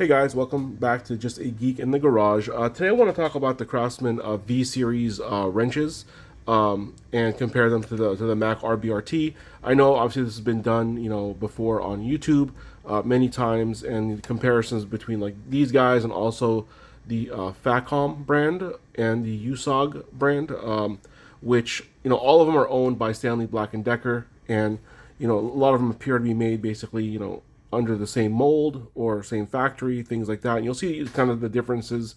Hey guys, welcome back to Just a Geek in the Garage. Today I want to talk about the Craftsman V Series wrenches and compare them to the Mac Rbrt. I know obviously this has been done before on YouTube many times, and comparisons between like these guys and also the Facom brand and the USOG brand, which all of them are owned by Stanley Black and Decker, and a lot of them appear to be made basically under the same mold or same factory, things like that. And you'll see kind of the differences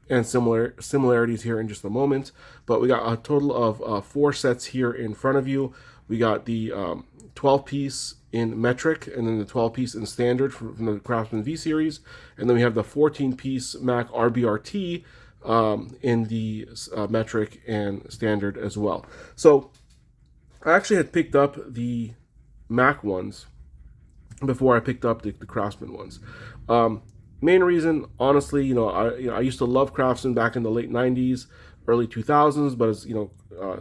and similarities here in just a moment. But we got a total of 4 sets here in front of you. We got the 12-piece in metric, and then the 12-piece in standard from the Craftsman V Series. And then we have the 14-piece Mac Rbrt in the metric and standard as well. So I actually had picked up the Mac ones before I picked up the Craftsman ones. Main reason, honestly, I used to love Craftsman back in the late 90s, early 2000s, but as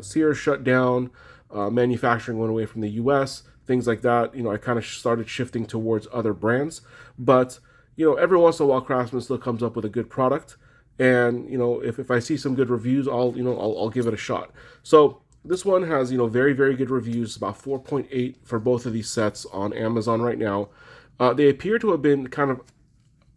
Sears shut down, manufacturing went away from the US, things like that, I kind of started shifting towards other brands. But, every once in a while, Craftsman still comes up with a good product. And, if I see some good reviews, I'll give it a shot. So this one has, very, very good reviews, about 4.8 for both of these sets on Amazon right now. They appear to have been kind of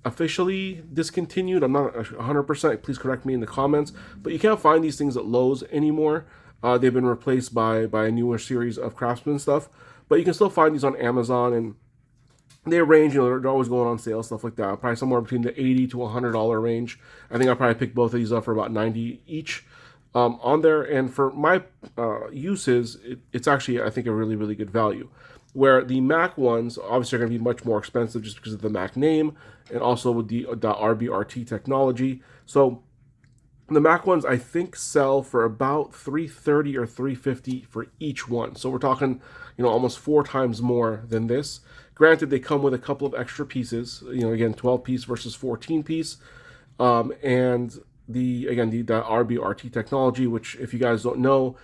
officially discontinued. I'm not 100%. Please correct me in the comments. But you can't find these things at Lowe's anymore. They've been replaced by a newer series of Craftsman stuff. But you can still find these on Amazon, and they range, they're always going on sale, stuff like that. Probably somewhere between the $80 to $100 range. I think I'll probably pick both of these up for about $90 each. On there, and for my uses, it's actually, I think, a really, really good value. Where the Mac ones obviously are going to be much more expensive just because of the Mac name and also with the Rbrt technology. So the Mac ones, I think, sell for about $330 or $350 for each one. So we're talking, almost 4 times more than this. Granted, they come with a couple of extra pieces. Again, 12-piece versus 14-piece, and the Rbrt technology, which if you guys don't know,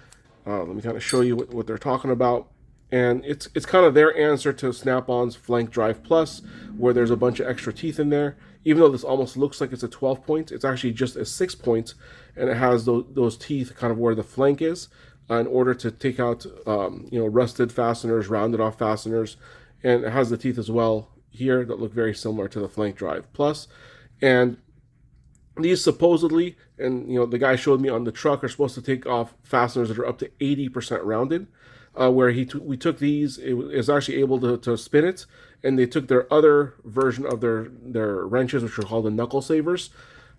let me kind of show you what they're talking about. And it's kind of their answer to Snap-on's Flank Drive Plus, where there's a bunch of extra teeth in there. Even though this almost looks like it's a 12-point, it's actually just a 6-point, and it has those teeth kind of where the flank is, in order to take out rusted fasteners, rounded off fasteners, and it has the teeth as well here that look very similar to the Flank Drive Plus. And these supposedly, and the guy showed me on the truck, are supposed to take off fasteners that are up to 80% rounded. Where we took these, it was actually able to spin it, and they took their other version of their wrenches, which are called the knuckle savers,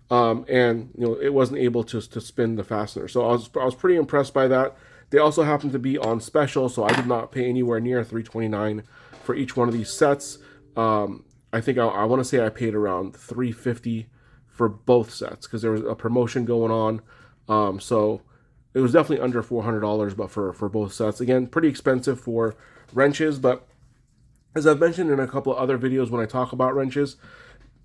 and it wasn't able to spin the fastener. So I was pretty impressed by that. They also happened to be on special, so I did not pay anywhere near $329 for each one of these sets. I think I want to say I paid around $350 for both sets because there was a promotion going on. So it was definitely under $400, but for both sets. Again, pretty expensive for wrenches, but as I've mentioned in a couple of other videos when I talk about wrenches,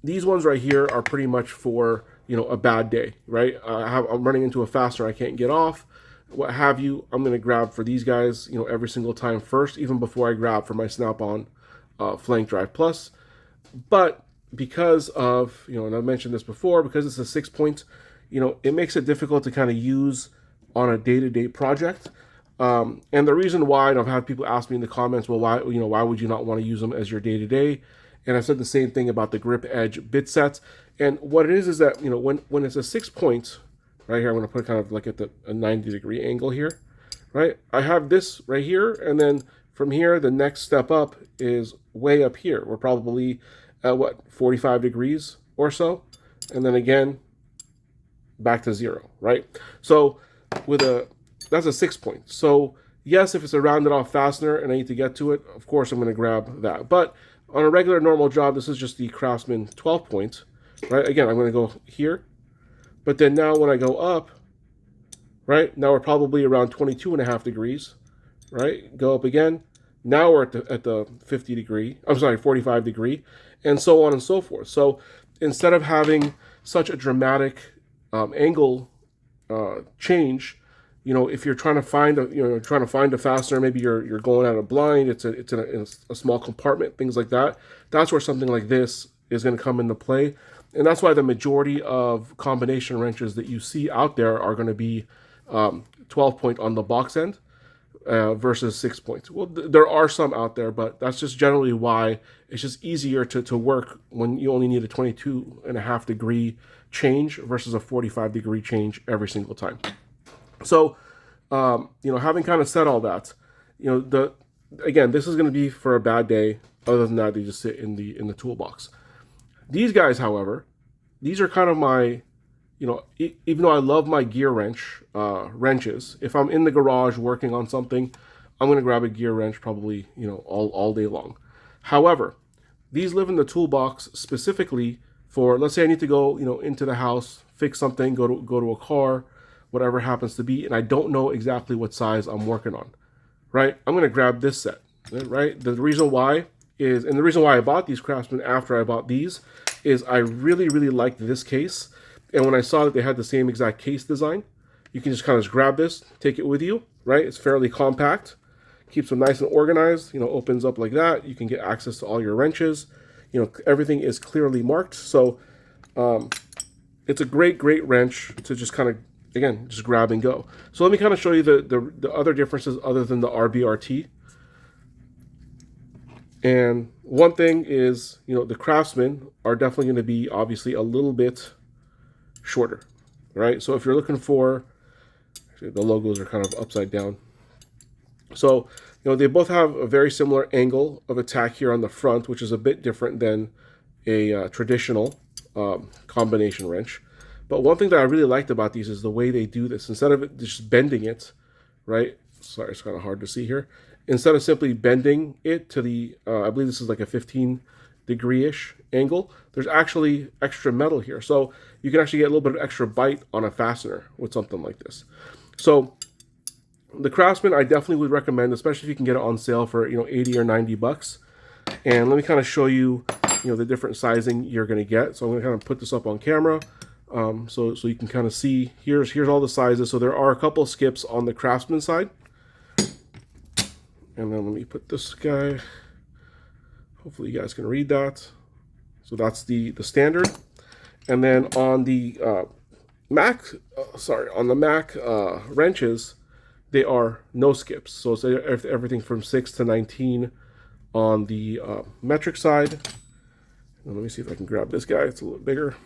these ones right here are pretty much for, a bad day, right? I'm running into a fastener I can't get off, what have you. I'm going to grab for these guys, every single time first, even before I grab for my Snap-on Flank Drive Plus. But because of, and I mentioned this before, because it's a 6-point, it makes it difficult to kind of use on a day-to-day project. And the reason why, and I've had people ask me in the comments, well, why would you not want to use them as your day-to-day? And I said the same thing about the Grip Edge bit sets. And what it is that, when it's a 6-point, right here, I'm going to put it kind of like at a 90-degree angle here, right? I have this right here, and then from here, the next step up is way up here. We're probably at 45 degrees or so, and then again back to 0, right? So that's a 6-point. So yes, if it's a rounded off fastener and I need to get to it, of course I'm going to grab that. But on a regular normal job, this is just the Craftsman 12-point, right? Again, I'm going to go here, but then now when I go up, right, now we're probably around 22.5 degrees, right? Go up again. Now we're at the 45 degree, and so on and so forth. So instead of having such a dramatic angle change, if you're trying to find a fastener, maybe you're going at a blind, it's in a small compartment, things like that. That's where something like this is going to come into play. And that's why the majority of combination wrenches that you see out there are going to be 12 point on the box end versus 6 points. Well, there are some out there, but that's just generally why it's just easier to work when you only need a 22.5 degree change versus a 45 degree change every single time. So, having kind of said all that, again, this is going to be for a bad day. Other than that, they just sit in the toolbox. These guys, however, these are kind of my, even though I love my gear wrenches, if I'm in the garage working on something, I'm going to grab a gear wrench probably, all day long. However, these live in the toolbox specifically for, let's say I need to go, into the house, fix something, go to a car, whatever happens to be, and I don't know exactly what size I'm working on, right? I'm going to grab this set, right? The reason why I bought these Craftsman after I bought these is I really, really liked this case. And when I saw that they had the same exact case design, you can just kind of grab this, take it with you, right? It's fairly compact, keeps them nice and organized, opens up like that. You can get access to all your wrenches. Everything is clearly marked. So it's a great wrench to just kind of, again, just grab and go. So let me kind of show you the other differences other than the RBRT. And one thing is, the Craftsman are definitely going to be obviously a little bit shorter, right? So if you're looking for, actually the logos are kind of upside down. So, they both have a very similar angle of attack here on the front, which is a bit different than a traditional combination wrench. But one thing that I really liked about these is the way they do this. Instead of just bending it, right? Sorry, it's kind of hard to see here. Instead of simply bending it to the, I believe this is like a 15 degree-ish angle, there's actually extra metal here. So you can actually get a little bit of extra bite on a fastener with something like this. So the Craftsman, I definitely would recommend, especially if you can get it on sale for, 80 or 90 bucks. And let me kind of show you, the different sizing you're going to get. So I'm going to kind of put this up on camera. So you can kind of see, here's all the sizes. So there are a couple skips on the Craftsman side. And then let me put this guy, hopefully you guys can read that. So that's the standard. And then on the Mac wrenches, they are no skips. So it's everything from 6 to 19 on the metric side. And let me see if I can grab this guy, it's a little bigger.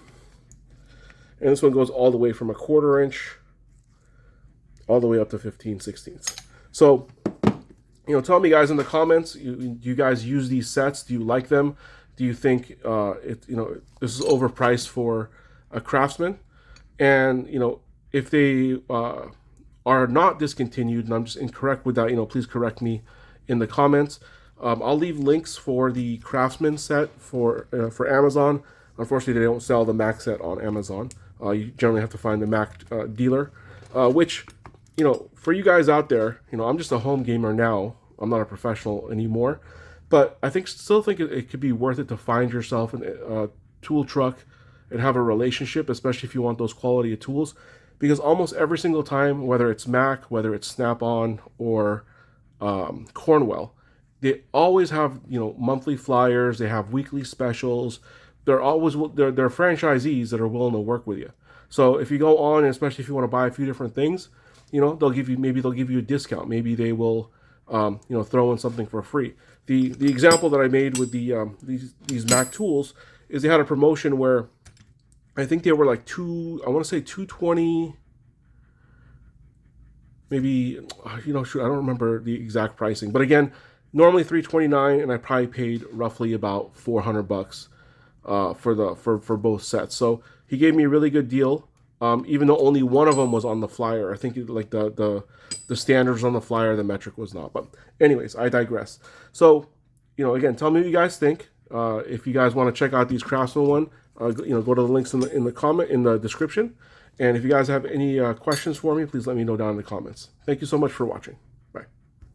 And this one goes all the way from a 1/4 inch all the way up to 15/16. So, tell me guys in the comments, do you guys use these sets? Do you like them? Do you think this is overpriced for a Craftsman? And, if they are not discontinued and I'm just incorrect with that, please correct me in the comments. I'll leave links for the Craftsman set for Amazon. Unfortunately, they don't sell the Mac set on Amazon. You generally have to find the Mac dealer, which, for you guys out there, I'm just a home gamer now. I'm not a professional anymore, but I still think it could be worth it to find yourself a tool truck and have a relationship, especially if you want those quality of tools, because almost every single time, whether it's Mac, whether it's Snap-on or Cornwell, they always have monthly flyers. They have weekly specials. They're franchisees that are willing to work with you. So if you go on, and especially if you want to buy a few different things, they'll give you a discount. Maybe they will throw in something for free. The example that I made with these Mac tools is they had a promotion where I think they were like $220, maybe, I don't remember the exact pricing, but again, normally $329, and I probably paid roughly about $400 for both sets. So he gave me a really good deal, even though only one of them was on the flyer. I think the standards on the flyer, the metric was not. But anyways, I digress. So again, tell me what you guys think. If you guys want to check out these Craftsman one, go to the links in the description. And if you guys have any questions for me, please let me know down in the comments. Thank you so much for watching.